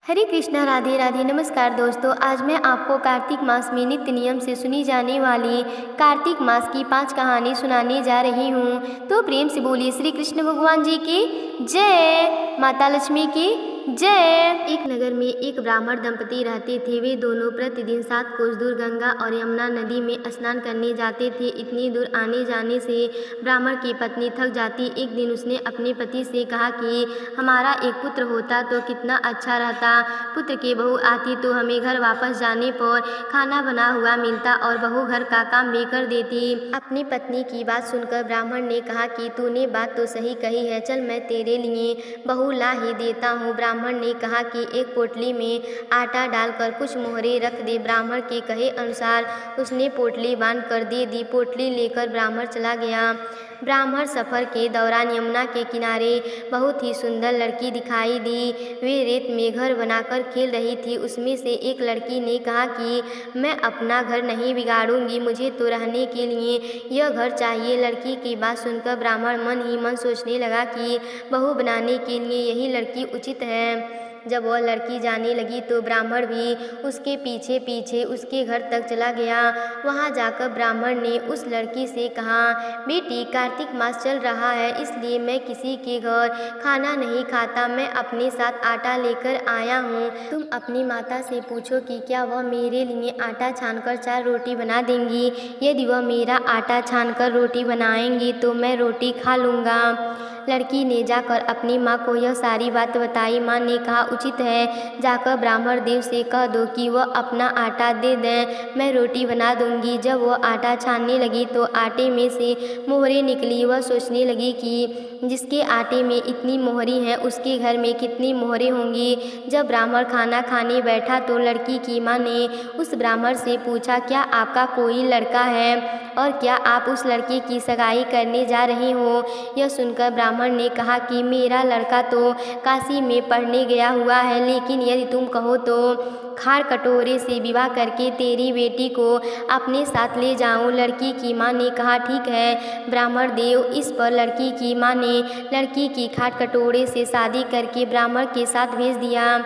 हरे कृष्णा, राधे राधे। नमस्कार दोस्तों, आज मैं आपको कार्तिक मास में नित्य नियम से सुनी जाने वाली कार्तिक मास की 5 कहानी सुनाने जा रही हूँ। तो प्रेम से बोलिए श्री कृष्ण भगवान जी की जय, माता लक्ष्मी की जय। एक नगर में एक ब्राह्मण दंपति रहते थे। वे दोनों प्रतिदिन 7 कोस दूर गंगा और यमुना नदी में स्नान करने जाते थे। इतनी दूर आने जाने से ब्राह्मण की पत्नी थक जाती। एक दिन उसने अपने पति से कहा कि हमारा एक पुत्र होता तो कितना अच्छा रहता। पुत्र की बहू आती तो हमें घर वापस जाने पर खाना बना हुआ मिलता और बहू घर का काम भी कर देती। अपनी पत्नी की बात सुनकर ब्राह्मण ने कहा कि तूने बात तो सही कही है, चल मैं तेरे लिए बहू ला ही देता हूँ। ब्राह्मण ने कहा कि एक पोटली में आटा डालकर कुछ मोहरे रख दे। ब्राह्मण के कहे अनुसार उसने पोटली बांध कर दे दी। पोटली लेकर ब्राह्मण चला गया। ब्राह्मण सफ़र के दौरान यमुना के किनारे बहुत ही सुंदर लड़की दिखाई दी। वे रेत में घर बनाकर खेल रही थी। उसमें से एक लड़की ने कहा कि मैं अपना घर नहीं बिगाड़ूंगी, मुझे तो रहने के लिए यह घर चाहिए। लड़की की बात सुनकर ब्राह्मण मन ही मन सोचने लगा कि बहू बनाने के लिए यही लड़की उचित है। जब वह लड़की जाने लगी तो ब्राह्मण भी उसके पीछे पीछे उसके घर तक चला गया। वहां जाकर ब्राह्मण ने उस लड़की से कहा, बेटी, कार्तिक मास चल रहा है, इसलिए मैं किसी के घर खाना नहीं खाता। मैं अपने साथ आटा लेकर आया हूँ। तुम अपनी माता से पूछो कि क्या वह मेरे लिए आटा छानकर 4 रोटी बना देंगी। यदि वह मेरा आटा छानकर रोटी बनाएंगी तो मैं रोटी खा लूँगा। लड़की ने जाकर अपनी माँ को यह सारी बात बताई। माँ ने कहा, उचित है, जाकर ब्राह्मण देव से कह दो कि वह अपना आटा दे दें, मैं रोटी बना दूंगी। जब वह आटा छानने लगी तो आटे में से मोहरें निकली। वह सोचने लगी कि जिसके आटे में इतनी मोहरी हैं उसके घर में कितनी मोहरें होंगी। जब ब्राह्मण खाना खाने बैठा तो लड़की की माँ ने उस ब्राह्मण से पूछा, क्या आपका कोई लड़का है और क्या आप उस लड़के की सगाई करने जा रहे हो। यह सुनकर ब्राह्मण ने कहा कि मेरा लड़का तो काशी में पढ़ने गया हुआ है, लेकिन यदि तुम कहो तो खाड़ कटोरे से विवाह करके तेरी बेटी को अपने साथ ले जाऊं। लड़की की माँ ने कहा, ठीक है ब्राह्मण देव। इस पर लड़की की माँ ने लड़की की खाड़ कटोरे से शादी करके ब्राह्मण के साथ भेज दिया।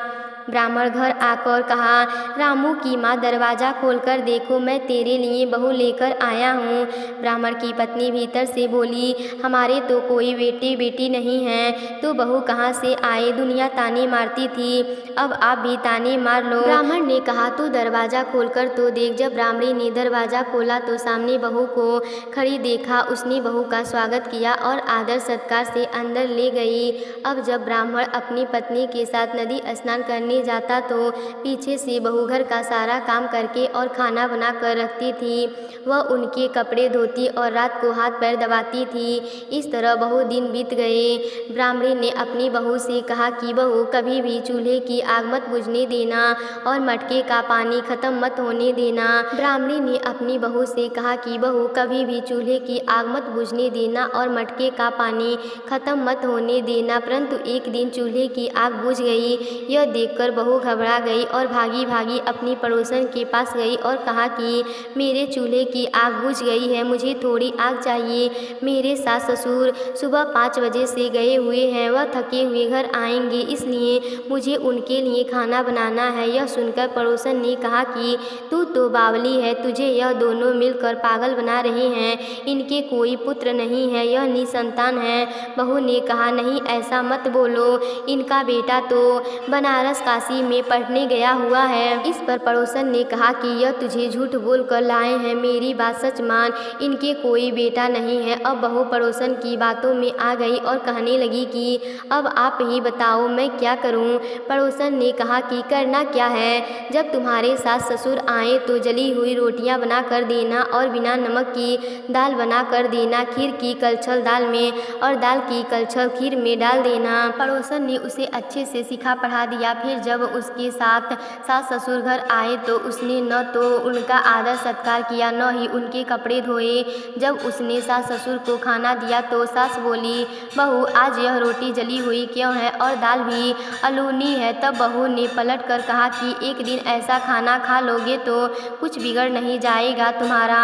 ब्राह्मण घर आकर कहा, रामू की माँ, दरवाज़ा खोलकर देखो, मैं तेरे लिए बहू लेकर आया हूँ। ब्राह्मण की पत्नी भीतर से बोली, हमारे तो कोई बेटे बेटी नहीं हैं, तो बहू कहाँ से आए। दुनिया ताने मारती थी, अब आप भी ताने मार लो। ब्राह्मण ने कहा, तू दरवाज़ा खोलकर तो देख। जब ब्राह्मणी ने दरवाज़ा खोला तो सामने बहू को खड़ी देखा। उसने बहू का स्वागत किया और आदर सत्कार से अंदर ले गई। अब जब ब्राह्मण अपनी पत्नी के साथ नदी स्नान करने जाता तो पीछे से बहू घर का सारा काम करके और खाना बना कर रखती थी। वह उनके कपड़े धोती और रात को हाथ पैर दबाती थी। इस तरह बहुत दिन बीत गए। ब्राह्मणी ने अपनी बहू से कहा कि बहू, कभी भी चूल्हे की आग मत बुझने देना और मटके का पानी खत्म मत होने देना। ब्राह्मणी ने अपनी बहू से कहा कि बहू, कभी भी चूल्हे की आग मत बुझने देना और मटके का पानी खत्म मत होने देना। परंतु एक दिन चूल्हे की आग बुझ गई। यह देखकर बहू घबरा गई और भागी भागी अपनी पड़ोसन के पास गई और कहा कि मेरे चूल्हे की आग बुझ गई है, मुझे थोड़ी आग चाहिए। मेरे सास ससुर सुबह 5 बजे से गए हुए हैं, वह थके हुए घर आएंगे, इसलिए मुझे उनके लिए खाना बनाना है। यह सुनकर पड़ोसन ने कहा कि तू तो बावली है, तुझे यह दोनों मिलकर पागल बना रहे हैं। इनके कोई पुत्र नहीं है, यह निसंतान है। बहू ने कहा, नहीं ऐसा मत बोलो, इनका बेटा तो बनारस काशी में पढ़ने गया हुआ है। इस पर पड़ोसन ने कहा कि यह तुझे झूठ बोल कर लाए हैं, मेरी बात सच मान, इनके कोई बेटा नहीं है। अब बहू पड़ोसन की बातों में आ गई और कहने लगी कि अब आप ही बताओ मैं क्या करूं। पड़ोसन ने कहा कि करना क्या है, जब तुम्हारे सास ससुर आए तो जली हुई रोटियां बना कर देना और बिना नमक की दाल बना कर देना, खीर की कलछल दाल में और दाल की कलछल खीर में डाल देना। पड़ोसन ने उसे अच्छे से सिखा पढ़ा दिया। फिर जब उसके साथ सास ससुर घर आए तो उसने न तो उनका आदर सत्कार किया, न ही उनके कपड़े धोए। जब उसने सास ससुर को खाना दिया तो सास बोली, बहू, आज यह रोटी जली हुई क्यों है और दाल भी अलूनी है। तब बहू ने पलट कर कहा कि एक दिन ऐसा खाना खा लोगे तो कुछ बिगड़ नहीं जाएगा तुम्हारा।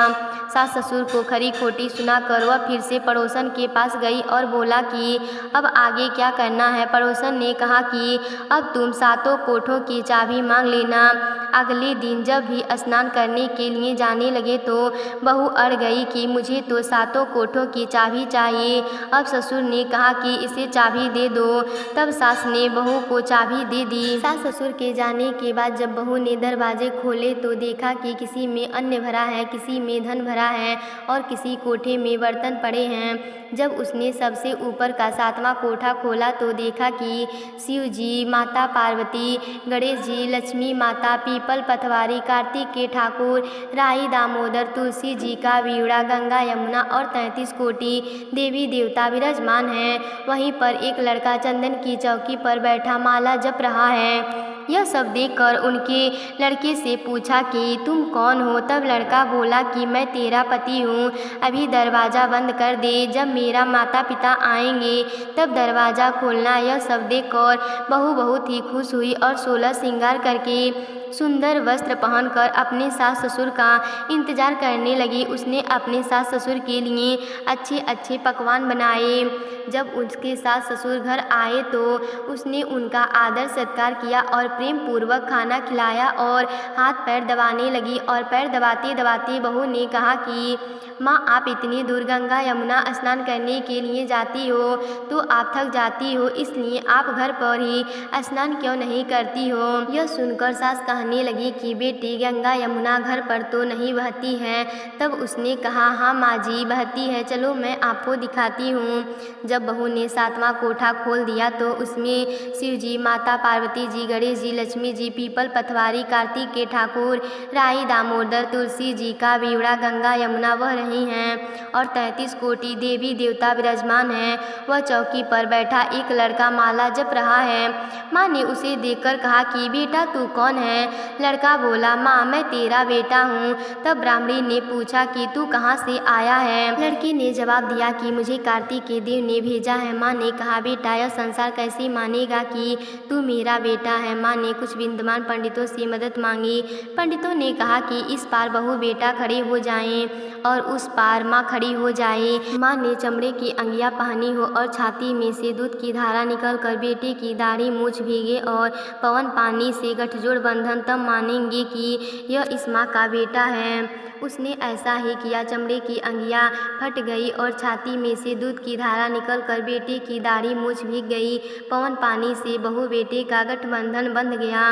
सास ससुर को खरी खोटी सुनाकर वह फिर से पड़ोसन के पास गई और बोला कि अब आगे क्या करना है। पड़ोसन ने कहा कि अब तुम 7 सातों कोठों की चाबी मांग लेना। अगले दिन जब भी स्नान करने के लिए जाने लगे तो बहू अड़ गई कि मुझे तो सातों कोठों की चाबी चाहिए। अब ससुर ने कहा कि इसे चाबी दे दो। तब सास ने बहू को चाबी दे दी। सास ससुर के जाने के बाद जब बहू ने दरवाजे खोले तो देखा कि किसी में अन्न भरा है, किसी में धन भरा है और किसी कोठे में बर्तन पड़े हैं। जब उसने सबसे ऊपर का 7वां कोठा खोला तो देखा कि शिव जी, माता पार्वती, गणेश जी, लक्ष्मी माता, पीपल पथवारी, कार्तिक के ठाकुर, राई दामोदर, तुलसी जी का वीणा, गंगा यमुना और 33 कोटि देवी देवता विराजमान हैं। वहीं पर एक लड़का चंदन की चौकी पर बैठा माला जप रहा है। यह सब देखकर उनके लड़के से पूछा कि तुम कौन हो? तब लड़का बोला कि मैं तेरा पति हूँ, अभी दरवाज़ा बंद कर दे, जब मेरा माता पिता आएंगे तब दरवाज़ा खोलना। यह सब देखकर बहू बहुत ही खुश हुई और 16 श्रृंगार करके सुंदर वस्त्र पहनकर अपने सास ससुर का इंतजार करने लगी। उसने अपने सास ससुर के लिए अच्छे अच्छे पकवान बनाए। जब उसके सास ससुर घर आए तो उसने उनका आदर सत्कार किया और प्रेम पूर्वक खाना खिलाया और हाथ पैर दबाने लगी। और पैर दबाते दबाते बहू ने कहा कि माँ, आप इतनी दूर गंगा यमुना स्नान करने के लिए जाती हो तो आप थक जाती हो, इसलिए आप घर पर ही स्नान क्यों नहीं करती हो? यह सुनकर सास कहने लगी कि बेटी, गंगा यमुना घर पर तो नहीं बहती है। तब उसने कहा, हाँ माँ जी, बहती है, चलो मैं आपको दिखाती हूँ। जब बहू ने 7वां कोठा खोल दिया तो उसमें शिव जी, माता पार्वती जी, गणेश जी, लक्ष्मी जी, पीपल पथवारी, कार्तिक के ठाकुर, राई दामोदर, तुलसी जी का वीणा, गंगा यमुना बह रही हैं और 33 कोटि देवी देवता विराजमान हैं। वह चौकी पर बैठा एक लड़का माला जप रहा है। माँ ने उसे देखकर कहा कि बेटा, तू कौन है? लड़का बोला, माँ, मैं तेरा बेटा हूँ। तब ब्राह्मणी ने पूछा कि तू कहाँ से आया है? लड़के ने जवाब दिया कि मुझे कार्तिक के देव ने भेजा है। माँ ने कहा, बेटा, यह संसार कैसे मानेगा कि तू मेरा बेटा है? माँ ने कुछ विद्वान पंडितों से मदद मांगी। पंडितों ने कहा कि इस पार बहू बेटा खड़े हो जाएं और उस पार माँ खड़ी हो जाए। माँ ने चमड़े की अंगिया पहनी हो और छाती में से दूध की धारा निकलकर बेटे की दाढ़ी मूछ भीगे और पवन पानी से गठजोड़ बंधन, तब मानेंगे कि यह इस माँ का बेटा है। उसने ऐसा ही किया। चमड़े की अंगिया फट गई और छाती में से दूध की धारा निकलकर बेटे की दाढ़ी मूछ भीग गई। पवन पानी से बहू बेटे का गठबंधन बंध गया।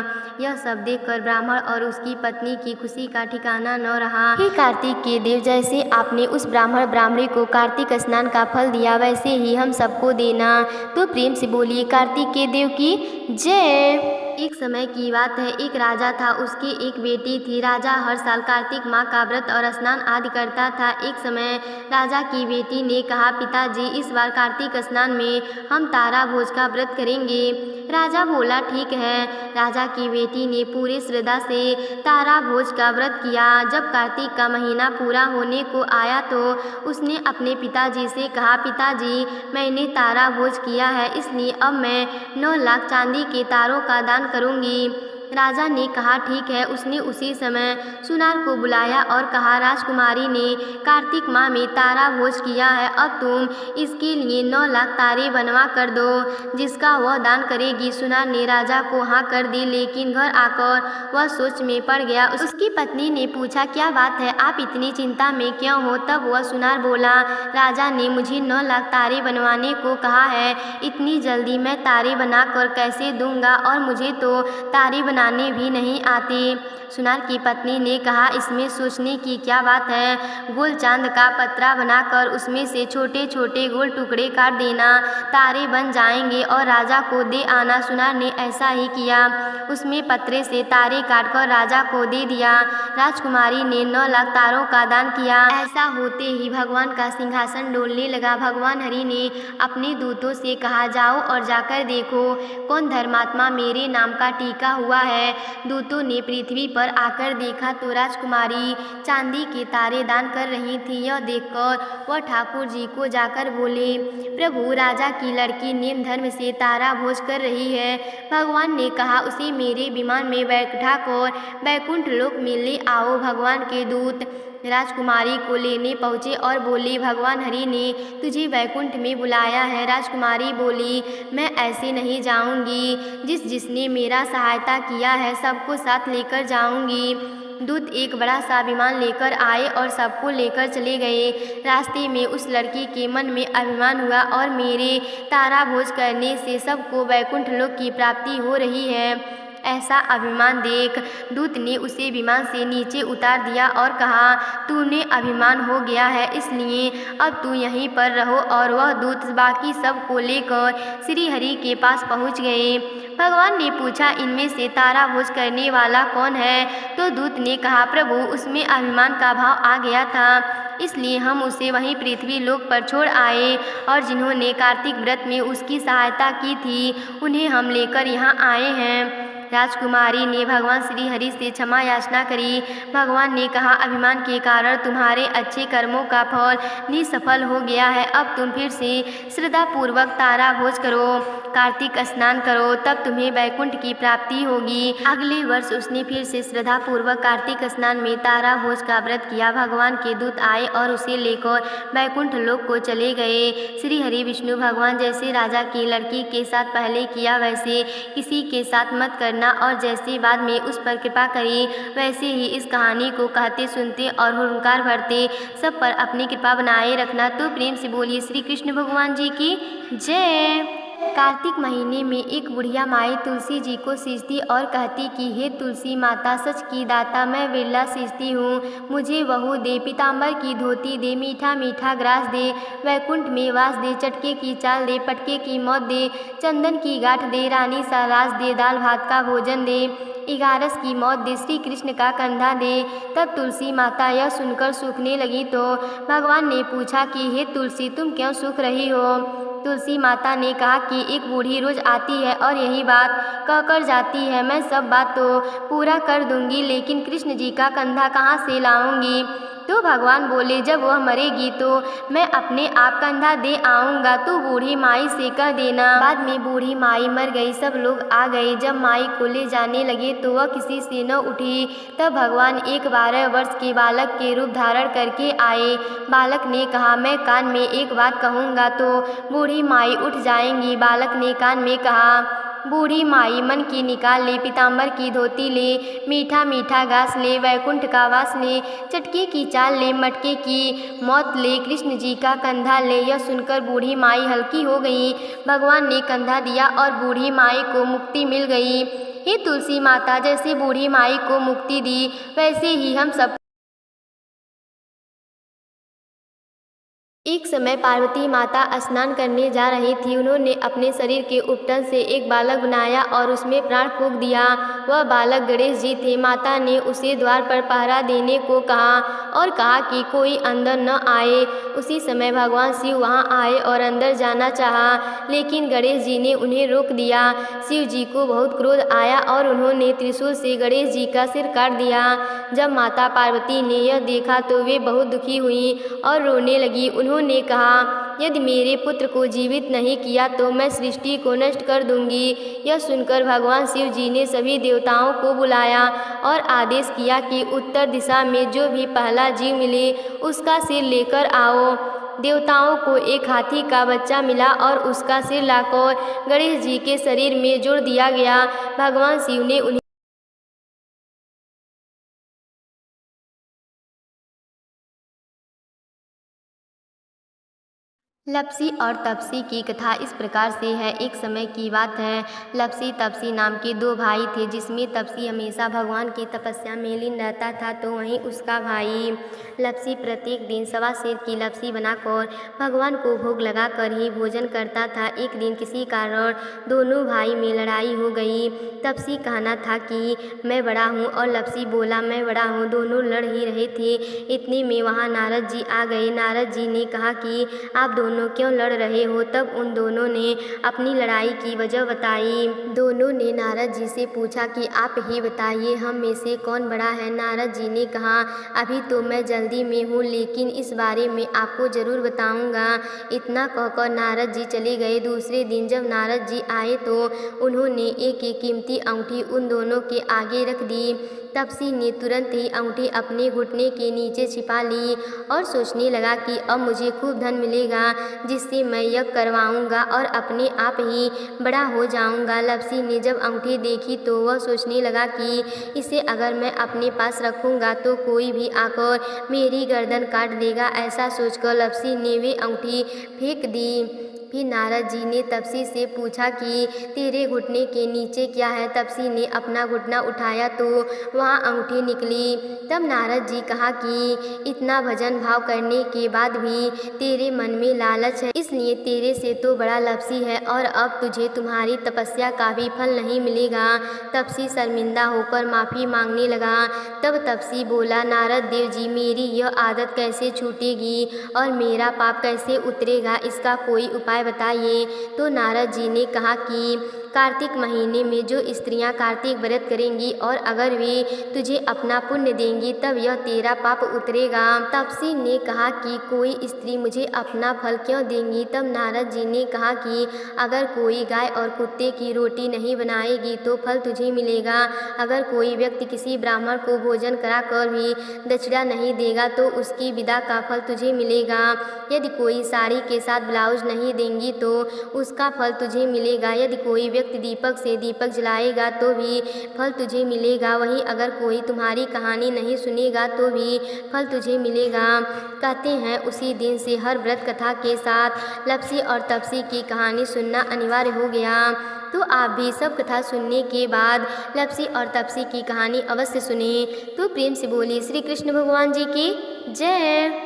यह सब देखकर ब्राह्मण और उसकी पत्नी की खुशी का ठिकाना न रहा। हे कार्तिक के देव, जैसे आपने उस ब्राह्मण ब्राह्मणी को कार्तिक स्नान का फल दिया, वैसे ही हम सबको देना। तो प्रेम से बोलिए कार्तिक के देव की जय। एक समय की बात है, एक राजा था, उसकी एक बेटी थी। राजा हर साल कार्तिक माह का व्रत और स्नान आदि करता था। एक समय राजा की बेटी ने कहा, पिताजी, इस बार कार्तिक स्नान में हम तारा भोज का व्रत करेंगे। राजा बोला, ठीक है। राजा की बेटी ने पूरी श्रद्धा से तारा भोज का व्रत किया। जब कार्तिक का महीना पूरा होने को आया तो उसने अपने पिताजी से कहा, पिताजी, मैंने तारा भोज किया है, इसलिए अब मैं 9 लाख चांदी के तारों का दान करूंगी। राजा ने कहा, ठीक है। उसने उसी समय सुनार को बुलाया और कहा, राजकुमारी ने कार्तिक माह में तारा भोज किया है, अब तुम इसके लिए 9 लाख तारे बनवा कर दो, जिसका वह दान करेगी। सुनार ने राजा को हाँ कर दी, लेकिन घर आकर वह सोच में पड़ गया। उसकी पत्नी ने पूछा, क्या बात है, आप इतनी चिंता में क्यों हो? तब वह सुनार बोला, राजा ने मुझे 9 लाख तारे बनवाने को कहा है, इतनी जल्दी मैं तारे बनाकर कैसे दूंगा, और मुझे तो तारे बनाने भी नहीं आते। सुनार की पत्नी ने कहा, इसमें सोचने की क्या बात है, गोल चांद का पतरा बनाकर उसमें से छोटे छोटे गोल टुकड़े काट देना, तारे बन जाएंगे और राजा को दे आना। सुनार ने ऐसा ही किया। उसमें पतरे से तारे काटकर राजा को दे दिया। राजकुमारी ने 9 लाख तारों का दान किया। ऐसा होते ही भगवान का सिंहासन डोलने लगा। भगवान हरि ने अपने दूतों से कहा, जाओ और जाकर देखो कौन धर्मात्मा मेरे नाम का टीका हुआ है। दूतों ने पृथ्वी पर आकर देखा तो राजकुमारी चांदी के तारे दान कर रही थी। यह देखकर वह ठाकुर जी को जाकर बोले, प्रभु, राजा की लड़की नेम धर्म से तारा भोज कर रही है। भगवान ने कहा, उसे मेरे विमान में बैठाकर बैकुंठ लोक में ले आओ। भगवान के दूत राजकुमारी को लेने पहुँचे और बोले, भगवान हरि ने तुझे वैकुंठ में बुलाया है। राजकुमारी बोली, मैं ऐसे नहीं जाऊंगी, जिसने मेरा सहायता किया है सबको साथ लेकर जाऊंगी। दूत एक बड़ा सा विमान लेकर आए और सबको लेकर चले गए। रास्ते में उस लड़की के मन में अभिमान हुआ और मेरे तारा भोज करने से सबको वैकुंठ लोक की प्राप्ति हो रही है, ऐसा अभिमान देख दूत ने उसे विमान से नीचे उतार दिया और कहा, तूने अभिमान हो गया है, इसलिए अब तू यहीं पर रहो। और वह दूत बाकी सब को लेकर श्री हरि के पास पहुंच गए। भगवान ने पूछा, इनमें से तारा भोज करने वाला कौन है? तो दूत ने कहा, प्रभु उसमें अभिमान का भाव आ गया था, इसलिए हम उसे वहीं पृथ्वी लोक पर छोड़ आए, और जिन्होंने कार्तिक व्रत में उसकी सहायता की थी उन्हें हम लेकर यहाँ आए हैं। राजकुमारी ने भगवान श्री हरि से क्षमा याचना करी। भगवान ने कहा, अभिमान के कारण तुम्हारे अच्छे कर्मों का फल निसफल हो गया है। अब तुम फिर से श्रद्धापूर्वक तारा भोज करो, कार्तिक स्नान करो, तब तुम्हें वैकुंठ की प्राप्ति होगी। अगले वर्ष उसने फिर से श्रद्धापूर्वक कार्तिक स्नान में तारा भोज का व्रत किया। भगवान के दूत आए और उसे लेकर वैकुंठ लोक को चले गए। श्री हरि विष्णु भगवान जैसे राजा की लड़की के साथ पहले किया वैसे किसी के साथ मत करना, और जैसे बाद में उस पर कृपा करी वैसे ही इस कहानी को कहते सुनते और हुंकार भरते सब पर अपनी कृपा बनाए रखना। तो प्रेम से बोलिए श्री कृष्ण भगवान जी की जय। कार्तिक महीने में एक बुढ़िया माई तुलसी जी को सींचती और कहती कि हे तुलसी माता, सच की दाता, मैं विरला सींचती हूँ, मुझे बहू दे, पीताम्बर की धोती दे, मीठा मीठा ग्रास दे, वैकुंठ में वास दे, चटके की चाल दे, पटके की मौत दे, चंदन की गांठ दे, रानी सा रास दे, दाल भात का भोजन दे, 11 की मौत दे, श्री कृष्ण का कंधा दे। तब तुलसी माता यह सुनकर सूखने लगी तो भगवान ने पूछा कि हे तुलसी, तुम क्यों सूख रही हो? तुलसी माता ने कहा कि एक बूढ़ी रोज आती है और यही बात कहकर जाती है, मैं सब बात तो पूरा कर दूंगी, लेकिन कृष्ण जी का कंधा कहाँ से लाऊंगी? तो भगवान बोले, जब वह मरेगी तो मैं अपने आप कंधा दे आऊँगा, तू बूढ़ी माई से कह देना। बाद में बूढ़ी माई मर गई, सब लोग आ गए। जब माई को ले जाने लगे तो वह किसी से न उठी। तब भगवान एक 12 वर्ष के बालक के रूप धारण करके आए। बालक ने कहा, मैं कान में एक बात कहूँगा तो बूढ़ी माई उठ जाएंगी। बालक ने कान में कहा, बूढ़ी माई मन की निकाल ले, पीताम्बर की धोती ले, मीठा मीठा घास ले, वैकुंठ का वास ले, चटके की चाल ले, मटके की मौत ले, कृष्ण जी का कंधा ले। यह सुनकर बूढ़ी माई हल्की हो गई। भगवान ने कंधा दिया और बूढ़ी माई को मुक्ति मिल गई। हे तुलसी माता, जैसे बूढ़ी माई को मुक्ति दी वैसे ही हम सब। एक समय पार्वती माता स्नान करने जा रही थी। उन्होंने अपने शरीर के उपटन से एक बालक बनाया और उसमें प्राण फूंक दिया। वह बालक गणेश जी थे। माता ने उसे द्वार पर पहरा देने को कहा और कहा कि कोई अंदर न आए। उसी समय भगवान शिव वहां आए और अंदर जाना चाहा, लेकिन गणेश जी ने उन्हें रोक दिया। शिव जी को बहुत क्रोध आया और उन्होंने त्रिशूल से गणेश जी का सिर काट दिया। जब माता पार्वती ने यह देखा तो वे बहुत दुखी हुई और रोने लगी। उन्होंने कहा, यदि मेरे पुत्र को जीवित नहीं किया तो मैं सृष्टि को नष्ट कर दूंगी। यह सुनकर भगवान शिव जी ने सभी देवताओं को बुलाया और आदेश किया कि उत्तर दिशा में जो भी पहला जीव मिले उसका सिर लेकर आओ। देवताओं को एक हाथी का बच्चा मिला और उसका सिर लाकर गणेश जी के शरीर में जोड़ दिया गया। भगवान शिव ने उन्हें लपसी और तपसी की कथा इस प्रकार से है। एक समय की बात है, लपसी तपसी नाम के 2 भाई थे, जिसमें तपसी हमेशा भगवान की तपस्या में लीन रहता था तो वहीं उसका भाई लपसी प्रत्येक दिन 1.25 सेर की लपसी बनाकर भगवान को भोग लगाकर ही भोजन करता था। एक दिन किसी कारण दोनों भाई में लड़ाई हो गई। तपसी कहना था कि मैं बड़ा हूँ और लपसी बोला मैं बड़ा हूँ। दोनों लड़ ही रहे थे। इतने में वहाँ नारद जी आ गए। नारद जी ने कहा कि आप दोनों दोनों क्यों लड़ रहे हो। तब उन दोनों ने अपनी लड़ाई की वजह बताई। दोनों ने नारद जी से पूछा कि आप ही बताइए, हम में से कौन बड़ा है। नारद जी ने कहा, अभी तो मैं जल्दी में हूँ, लेकिन इस बारे में आपको ज़रूर बताऊँगा। इतना कहकर नारद जी चले गए। दूसरे दिन जब नारद जी आए तो उन्होंने एक एक कीमती अंगूठी उन दोनों के आगे रख दी। तपसी ने तुरंत ही अंगूठी अपने घुटने के नीचे छिपा ली और सोचने लगा कि अब मुझे खूब धन मिलेगा, जिससे मैं यज्ञ करवाऊंगा और अपने आप ही बड़ा हो जाऊंगा। लपसी ने जब अंगूठी देखी तो वह सोचने लगा कि इसे अगर मैं अपने पास रखूंगा तो कोई भी आकर मेरी गर्दन काट देगा। ऐसा सोचकर लपसी ने वे अंगूठी फेंक दी। फिर नारद जी ने तपसी से पूछा कि तेरे घुटने के नीचे क्या है। तपसी ने अपना घुटना उठाया तो वहाँ अंगूठी निकली। तब नारद जी कहा कि इतना भजन भाव करने के बाद भी तेरे मन में लालच है, इसलिए तेरे से तो बड़ा लपसी है और अब तुझे तुम्हारी तपस्या का भी फल नहीं मिलेगा। तपसी शर्मिंदा होकर माफ़ी मांगने लगा। तब तपसी बोला, नारद देव जी, मेरी यह आदत कैसे छूटेगी और मेरा पाप कैसे उतरेगा, इसका कोई उपाय बताइए। तो नारद जी ने कहा कि कार्तिक महीने में जो स्त्रियां कार्तिक व्रत करेंगी और अगर वे तुझे अपना पुण्य देंगी तब यह तेरा पाप उतरेगा। तपसी ने कहा कि कोई स्त्री मुझे अपना फल क्यों देंगी। तब नारद जी ने कहा कि अगर कोई गाय और कुत्ते की रोटी नहीं बनाएगी तो फल तुझे मिलेगा। अगर कोई व्यक्ति किसी ब्राह्मण को भोजन कराकर भी दक्षिणा नहीं देगा तो उसकी विदा का फल तुझे मिलेगा। यदि कोई साड़ी के साथ ब्लाउज नहीं देंगी तो उसका फल तुझे मिलेगा। यदि कोई व्यक्ति दीपक से दीपक जलाएगा तो भी फल तुझे मिलेगा। वहीं अगर कोई तुम्हारी कहानी नहीं सुनेगा तो भी फल तुझे मिलेगा। कहते हैं उसी दिन से हर व्रत कथा के साथ लपसी और तपसी की कहानी सुनना अनिवार्य हो गया। तो आप भी सब कथा सुनने के बाद लपसी और तपसी की कहानी अवश्य सुने। तो प्रेम से बोलिए श्री कृष्ण भगवान जी की जय।